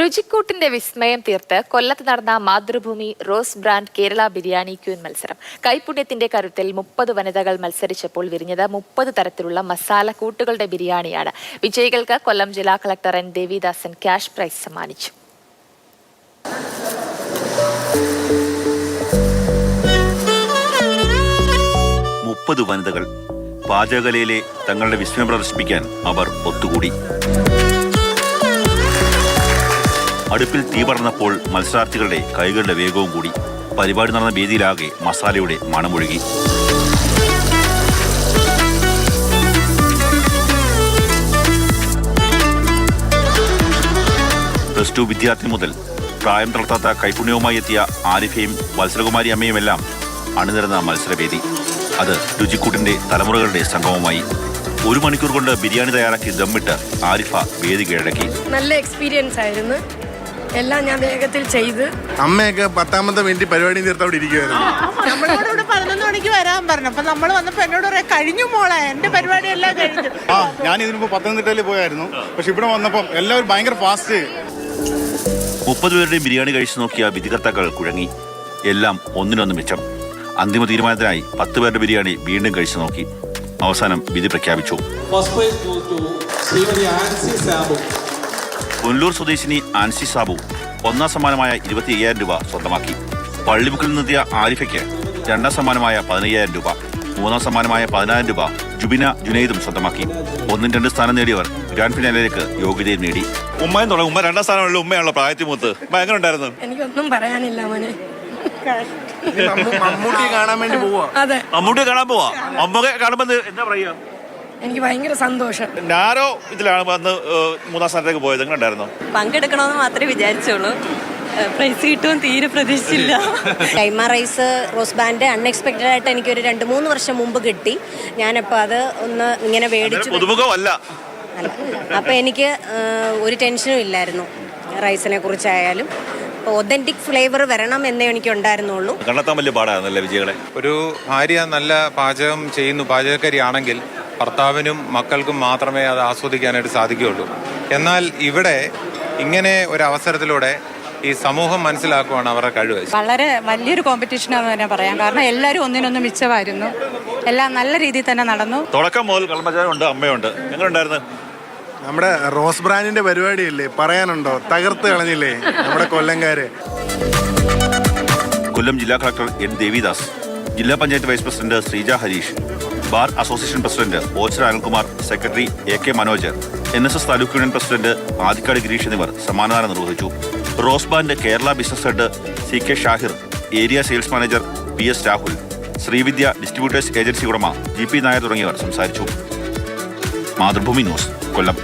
രുചിക്കൂട്ടിന്റെ വിസ്മയം തീർത്ത് കൊല്ലത്ത് നടന്ന Mathrubhumi rose brand Kerala biryani queen മത്സരം. കൈപ്പുണ്യത്തിന്റെ കരുത്തിൽ 30 വനിതകൾ മത്സരിച്ചപ്പോൾ വിരിഞ്ഞത് 30 തരത്തിലുള്ള മസാല കൂട്ടുകളുടെ ബിരിയാണിയാണ്. വിജയികൾക്ക് കൊല്ലം ജില്ലാ collector N Devidasan cash prize സമ്മാനിച്ചു. വനിതകൾ പാചകകലയിലെ തങ്ങളുടെ വിസ്മയം പ്രദർശിപ്പിക്കാൻ അവർ ഒത്തുകൂടി. അടുപ്പിൽ തീ പടർന്നപ്പോൾ മത്സരാർത്ഥികളുടെ കൈകളുടെ വേഗവും കൂടി. പരിപാടി നടന്ന വേദിയിലാകെ മസാലയുടെ മണമൊഴുകി. +2 വിദ്യാർത്ഥി മുതൽ പ്രായം തളർത്താത്ത കൈപുണ്യവുമായി എത്തിയ ആരിഫയും വത്സലകുമാരി അമ്മയുമെല്ലാം അണിനിരന്ന മത്സരവേദി. അത് രുചിക്കൂട്ടിന്റെ തലമുറകളുടെ സംഗമമായി. 1 മണിക്കൂർ കൊണ്ട് ബിരിയാണി തയ്യാറാക്കി ദമ്മിട്ട് ആരിഫ വേദി കീഴടക്കി. നല്ല എക്സ്പീരിയൻസ് ആയിരുന്നു. എല്ലാം ഞാൻ വേഗത്തിൽ ചെയ്ത്. അമ്മയൊക്കെ 10ാമത്തെ മിനിറ്റ് പരിപാടി തീർത്ത് അവിടെ ഇരിക്കുവായിരുന്നു. നമ്മളോട് 11 മണിക്ക് വരാൻ പറഞ്ഞു. അപ്പൊ നമ്മൾ വന്നപ്പോ എന്നോട് പറയാം, കഴിഞ്ഞു മോളെ, എന്റെ പരിപാടി എല്ലാം കഴിഞ്ഞു. ഞാൻ ഇതിനിപ്പോ പത്തനംതിട്ടയിൽ പോയായിരുന്നു. പക്ഷെ ഇവിടെ വന്നപ്പം എല്ലാവരും ഭയങ്കര ഫാസ്റ്റ്. 30 പേരുടെയും ബിരിയാണി കഴിച്ചു നോക്കിയ വിധികർത്താക്കൾ കുഴങ്ങി. എല്ലാം ഒന്നിനൊന്ന് മിച്ചം. അന്തിമ തീരുമാനത്തിനായി 10 പേരുടെ ബിരിയാണി വീണ്ടും കഴിച്ചു നോക്കി. അവസാനം വിധി പ്രഖ്യാപിച്ചു. പുനലൂർ സ്വദേശിനി ആൻസി സാബു 1ാം സമ്മാനമായ 25,000 രൂപ സ്വന്തമാക്കി. പള്ളിമുക്കിൽ നിന്നെത്തിയ ആരിഫയ്ക്ക് 2ാം സമ്മാനമായ 15,000 രൂപ, 3ാം സമ്മാനമായ 10,000 രൂപ ജുബിന ജുനൈദും സ്വന്തമാക്കി. 1, 2 സ്ഥാനം നേടിയവർ ഗ്രാൻഡ് ഫിനാലിലേക്ക് യോഗ്യതയും നേടി. ഉമ്മയും തുടങ്ങും. ഉമ്മ 2ാം സ്ഥാനമുള്ള ഉമ്മയാണല്ലോ പ്രായത്തിമൂത്ത്. എങ്ങനെ ഉണ്ടായിരുന്നു? എനിക്കൊന്നും പറയാനില്ല മോനെ. മമ്മൂട്ടിയെ കാണാൻ വേണ്ടി പോവാ. അതെ, മമ്മൂട്ടിയെ കാണാൻ പോവാ. അമ്മയെ കാണുമ്പോ എന്താ പറയാ? എനിക്ക് ഭയങ്കര സന്തോഷം. ഞാനോ ഇതിലാണ് വന്ന് 3ാം സ്ഥാനത്തേക്ക് പോയത്. എങ്ങനെ ഉണ്ടായിരുന്നു? പങ്കെടുക്കണമെന്ന് മാത്രമേ വിചാരിച്ചുള്ളൂ. പ്രൈസ് കിട്ടുമെന്ന് തീരെ പ്രതീക്ഷിച്ചില്ല. കൈമ റൈസ് റോസ് ബാൻഡ് അൺഎക്സ്പെക്റ്റഡ് ആയിട്ട് എനിക്കൊരു 2-3 വർഷം മുമ്പ് കിട്ടി. ഞാനപ്പോൾ അത് ഒന്ന് ഇങ്ങനെ മേടിച്ചു. അപ്പം എനിക്ക് ഒരു ടെൻഷനും ഇല്ലായിരുന്നു റൈസിനെ കുറിച്ചായാലും. ഒതന്റിക് ഫ്ലേവർ വരണം എന്നേ എനിക്ക് ഉണ്ടായിരുന്നുള്ളൂ. കണ്ടെത്താൻ വലിയ പാടായിരുന്നല്ലേ വിജയികളെ? ഒരു ഭാര്യ നല്ല പാചകം ചെയ്യുന്നു, പാചകക്കാരിയാണെങ്കിൽ ഭർത്താവിനും മക്കൾക്കും മാത്രമേ അത് ആസ്വദിക്കാനായിട്ട് സാധിക്കുകയുള്ളൂ. എന്നാൽ ഇവിടെ ഇങ്ങനെ ഒരു അവസരത്തിലൂടെ ഈ സമൂഹം മനസ്സിലാക്കുവാണ് അവരുടെ കഴിവ്. വളരെ വലിയൊരു കോമ്പറ്റീഷനാണെന്ന് തന്നെ പറയാം. കാരണം എല്ലാവരും ഒന്നിനൊന്ന് മിച്ചമായിരുന്നു. എല്ലാം നല്ല രീതിയിൽ തന്നെ നടന്നു. തുടക്കം മുതൽ കള്ളമച്ചാനുണ്ട്, അമ്മയുണ്ട്. എങ്ങനെ ഉണ്ടായിരുന്നു? നമ്മുടെ റോസ് ബ്രാൻഡിന്റെ പരിപാടിയല്ലേ, പറയാനുണ്ടോ? തകർത്ത് കളഞ്ഞില്ലേ നമ്മുടെ കൊല്ലംകാര്. കൊല്ലം ജില്ലാ കളക്ടർ എൻ ദേവിദാസ്, ജില്ലാ panchayat vice president Sreeja Harish, bar association president Ochar Anilkumar, secretary AK Manoj, NSS taluk union president Adikkad Girish എന്നിവർ സമ്മാനദാനം നിർവഹിച്ചു. Rose band Kerala business head CK Shahir, area sales manager PS Rahul, Sreevidya distributors agency ഉടമ GP നായർ തുടങ്ങിയവർ സംസാരിച്ചു. മാതൃഭൂമി ന്യൂസ്, കൊല്ലം.